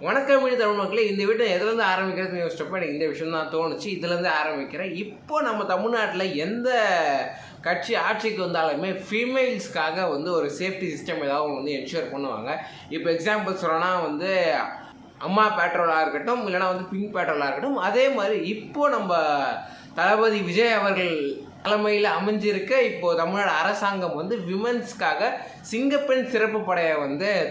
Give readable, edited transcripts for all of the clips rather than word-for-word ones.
வணக்கம் தமிழ் மக்களே. இந்த வீட்டை எதுலேருந்து ஆரம்பிக்கிறதுன்னு யோசிச்சப்போ எனக்கு இந்த விஷயம் தான் தோணுச்சு. இதுலேருந்து ஆரம்பிக்கிறேன். இப்போ நம்ம தமிழ்நாட்டில் எந்த கட்சி ஆட்சிக்கு வந்தாலுமே ஃபீமேல்ஸ்க்காக ஒரு சேஃப்டி சிஸ்டம் ஏதாவது என்ஷூர் பண்ணுவாங்க. இப்போ எக்ஸாம்பிள் சொல்லணும்னா அம்மா பேட்ரோலாக இருக்கட்டும், இல்லைனா பிங்க் பேட்ரோலாக இருக்கட்டும். அதே மாதிரி இப்போது நம்ம தளபதி விஜய் அவர்கள் தலைமையில் அமைஞ்சிருக்க இப்போது தமிழ்நாடு அரசாங்கம் விமன்ஸ்க்காக சிங்கப்பெண் சிறப்பு படையை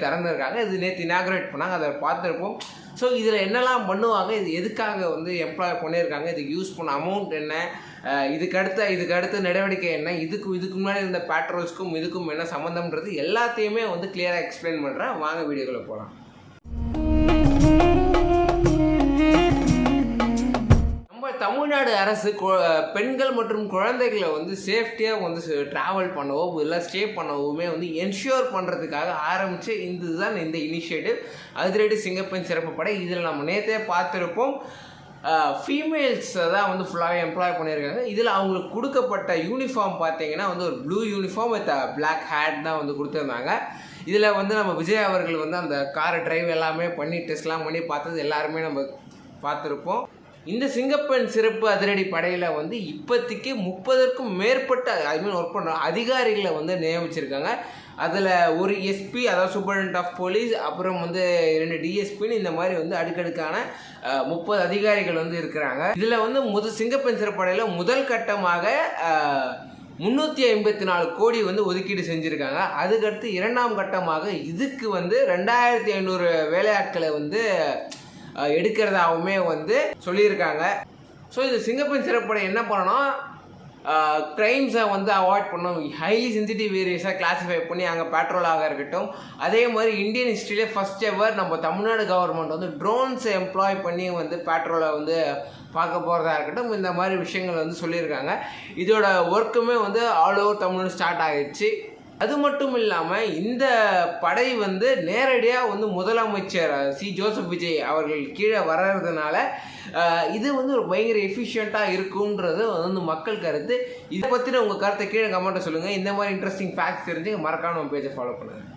திறந்துருக்காங்க. இது நேற்று இனாக்ரேட் பண்ணாங்க, அதை பார்த்துருப்போம். ஸோ இதில் என்னெல்லாம் பண்ணுவாங்க, இது எதுக்காக எம்ப்ளாய் பண்ணியிருக்காங்க, இதுக்கு யூஸ் பண்ண அமௌண்ட் என்ன, இதுக்கு அடுத்த நடவடிக்கை என்ன, இதுக்கு முன்னாடி இருந்த பேட்ரோல்ஸ்க்கும் இதுக்கும் என்ன சம்மந்தம்ன்றது எல்லாத்தையுமே கிளியராக எக்ஸ்பிளைன் பண்ணுறேன். வாங்க வீடியோக்குள்ளே போகலாம். தமிழ்நாடு அரசு பெண்கள் மற்றும் குழந்தைகளை சேஃப்டியாக ட்ராவல் பண்ணவோ இல்லை ஸ்டே பண்ணவோமே என்ஷூர் பண்ணுறதுக்காக ஆரம்பித்த இதுதான் இந்த இனிஷியேட்டிவ் அதிரடி சிங்கப்பெண் சிறப்பு படை. இதில் நம்ம நேற்றே பார்த்துருப்போம். ஃபீமேல்ஸை தான் ஃபுல்லாகவே எம்ப்ளாய் பண்ணியிருக்காங்க. இதில் அவங்களுக்கு கொடுக்கப்பட்ட யூனிஃபார்ம் பார்த்தீங்கன்னா ஒரு blue uniform with black hat தான் கொடுத்துருந்தாங்க. இதில் நம்ம விஜய் அவர்கள் அந்த காரை டிரைவ் எல்லாமே பண்ணி டெஸ்ட்லாம் பண்ணி பார்த்தது எல்லாருமே நம்ம பார்த்துருப்போம். இந்த சிங்கப்பெண் சிறப்பு அதிரடி படையில் இப்போதைக்கு 30க்கும் மேற்பட்ட ஒர்க் பண்ணுற அதிகாரிகளை நியமிச்சிருக்காங்க. அதில் ஒரு எஸ்பி, அதாவது சூப்பரிண்டென்டென்ட் ஆஃப் போலீஸ், அப்புறம் 2 டிஎஸ்பின்னு இந்த மாதிரி அடுக்கடுக்கான 30 அதிகாரிகள் இருக்கிறாங்க. இதில் சிங்கப்பெண் சிறப்பு படையில் முதல் கட்டமாக 354 கோடி ஒதுக்கீடு செஞ்சுருக்காங்க. அதுக்கடுத்து இரண்டாம் கட்டமாக இதுக்கு 2500 வேலையாட்களை எடுக்கிறதாகவுமே சொல்லியிருக்காங்க. ஸோ இது சிங்கப்பெண் சிறப்படை என்ன பண்ணணும், க்ரைம்ஸை அவாய்ட் பண்ணணும், ஹைலி சென்சிட்டிவ் ஏரியாஸாக கிளாஸிஃபை பண்ணி அங்கே பேட்ரோலாக இருக்கட்டும். அதே மாதிரி இந்தியன் ஹிஸ்ட்ரியிலே ஃபஸ்ட் எவர் நம்ம தமிழ்நாடு கவர்மெண்ட் ட்ரோன்ஸை எம்ப்ளாய் பண்ணி பேட்ரோலை பார்க்க போகிறதா இருக்கட்டும். இந்த மாதிரி விஷயங்கள் சொல்லியிருக்காங்க. இதோட ஒர்க்குமே ஆல் ஓவர் தமிழ்நாடு ஸ்டார்ட் ஆகிடுச்சு. அது மட்டும் இல்லாமல் இந்த படை நேரடியாக முதலமைச்சர் சி ஜோசப் விஜய் அவர்கள் கீழே வர்றதுனால இது ஒரு பயங்கர எஃபிஷியண்ட்டாக இருக்குன்றது மக்கள் கருத்து. இதை பற்றின உங்கள் கருத்தை கீழே கமெண்ட்டை சொல்லுங்கள். இந்த மாதிரி இன்ட்ரெஸ்டிங் ஃபேக்ட்ஸ் தெரிஞ்சு மறக்காம நம்ம பேஜை ஃபாலோ பண்ணுங்கள்.